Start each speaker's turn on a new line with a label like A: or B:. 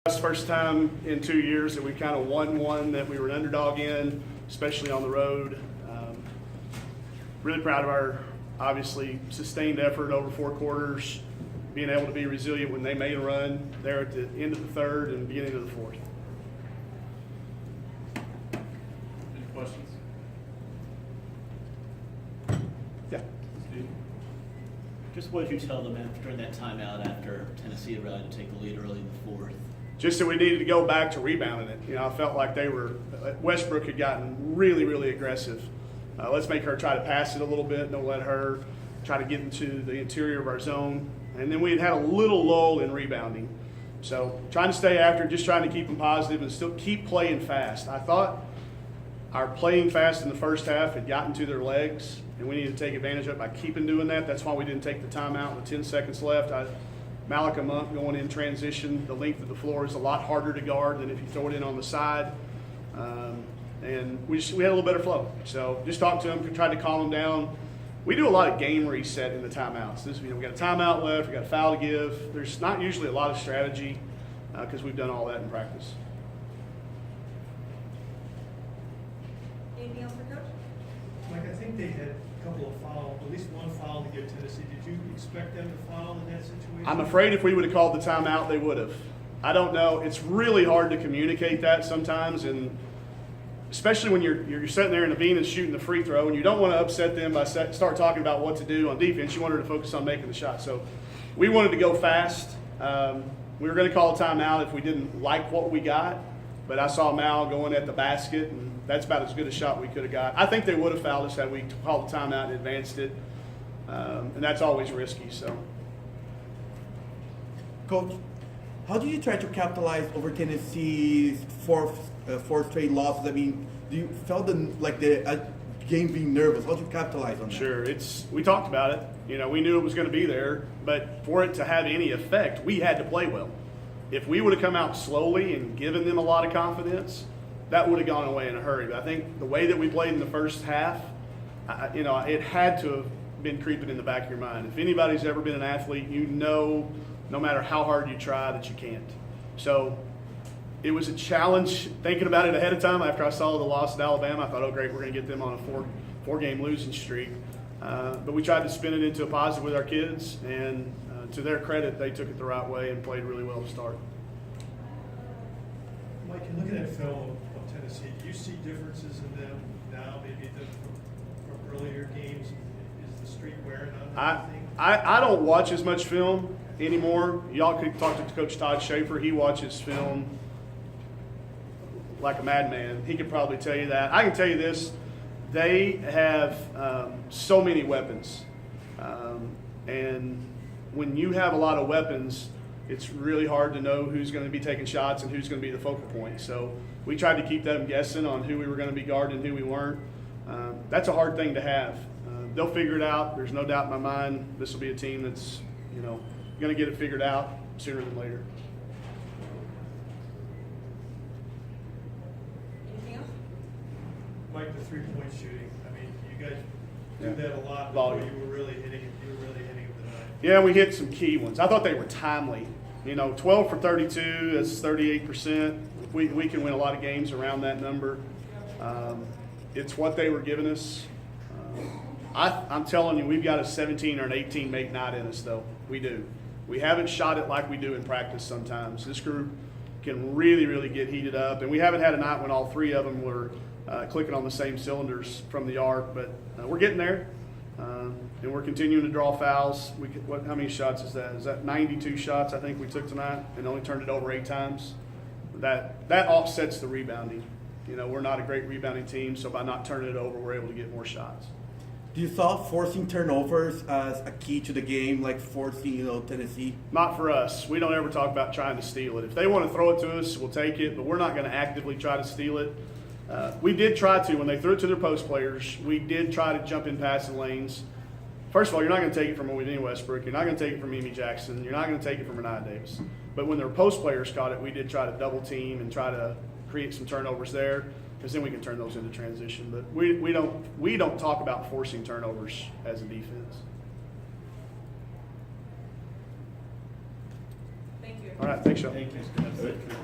A: It's the first time in 2 years that we've kind of won one that we were an underdog in, especially on the road. Really proud of our, obviously, sustained effort over 4 quarters, being able to be resilient when they made a run there at the end of the third and beginning of the fourth.
B: Any questions?
A: Yeah.
B: Steve?
C: Just what did you tell them during that timeout after Tennessee had realized to take the lead early in the fourth?
A: Just that we needed to go back to rebounding it. You know, I felt like Westbrook had gotten really, really aggressive. Let's make her try to pass it a little bit. Don't let her try to get into the interior of our zone. And then we had a little lull in rebounding. So trying to stay after, just trying to keep them positive and still keep playing fast. I thought our playing fast in the first half had gotten to their legs, and we needed to take advantage of it by keeping doing that. That's why we didn't take the timeout with 10 seconds left. Malika Monk going in transition, the length of the floor is a lot harder to guard than if you throw it in on the side. And we had a little better flow. So just talked to them, tried to calm them down. We do a lot of game reset in the timeouts. We got a timeout left, we got a foul to give. There's not usually a lot of strategy because we've done all that in practice.
D: Anything else for Coach?
E: Mike, I think they had a couple of fouls, at least one foul to give Tennessee. Did you expect them to foul in that situation?
A: I'm afraid if we would have called the timeout, they would have. I don't know. It's really hard to communicate that sometimes, and especially when you're sitting there in the Venus shooting the free throw, and you don't want to upset them by start talking about what to do on defense. You want her to focus on making the shot. So we wanted to go fast. We were going to call a timeout if we didn't like what we got, but I saw Mal going at the basket, and that's about as good a shot we could have got. I think they would have fouled us had we called the timeout and advanced it, and that's always risky. So,
F: Coach, how do you try to capitalize over Tennessee's four straight losses? I mean, do you felt the game being nervous? How do you capitalize on that?
A: sure, we talked about it. You know, we knew it was going to be there, but for it to have any effect, we had to play well. If we would have come out slowly and given them a lot of confidence, that would have gone away in a hurry. But I think the way that we played in the first half, it had to have been creeping in the back of your mind. If anybody's ever been an athlete, you know, no matter how hard you try, that you can't. So it was a challenge thinking about it ahead of time. After I saw the loss at Alabama, I thought, oh, great, we're going to get them on a four-game losing streak. But we tried to spin it into a positive with our kids, and to their credit, they took it the right way and played really well to start.
E: Mike, in looking at film of Tennessee, do you see differences in them now, maybe from earlier games? Is the streak wearing on them, you think?
A: I don't watch as much film anymore. Y'all could talk to Coach Todd Schaefer. He watches film like a madman. He could probably tell you that. I can tell you this. They have so many weapons. And when you have a lot of weapons, it's really hard to know who's going to be taking shots and who's going to be the focal point. So we tried to keep them guessing on who we were going to be guarding and who we weren't. That's a hard thing to have. They'll figure it out. There's no doubt in my mind this will be a team that's, going to get it figured out sooner than later.
D: Anything else?
E: Mike, the three-point shooting. I mean, you guys do
A: Yeah.
E: that a lot.
A: Volume.
E: Before you were really hitting it. You were really hitting it tonight.
A: Yeah, we hit some key ones. I thought they were timely. 12 for 32, that's 38%. We can win a lot of games around that number. It's what they were giving us. I'm telling you, we've got a 17 or an 18 make night in us, though. We do. We haven't shot it like we do in practice sometimes. This group can really, really get heated up. And we haven't had a night when all three of them were clicking on the same cylinders from the arc. But we're getting there. And we're continuing to draw fouls. How many shots is that? Is that 92 shots I think we took tonight and only turned it over 8 times? That offsets the rebounding. We're not a great rebounding team, so by not turning it over, we're able to get more shots.
F: Do you saw forcing turnovers as a key to the game, like forcing, Tennessee?
A: Not for us. We don't ever talk about trying to steal it. If they want to throw it to us, we'll take it, but we're not going to actively try to steal it. We did try to, when they threw it to their post players, we did try to jump in passing lanes. First of all, you're not going to take it from Whitney Westbrook. You're not going to take it from Mimi Jackson. You're not going to take it from Renee Davis. But when their post players caught it, we did try to double team and try to create some turnovers there, because then we can turn those into transition. But we don't talk about forcing turnovers as a defense.
D: Thank you.
A: All right, thanks, y'all.
C: Thank you.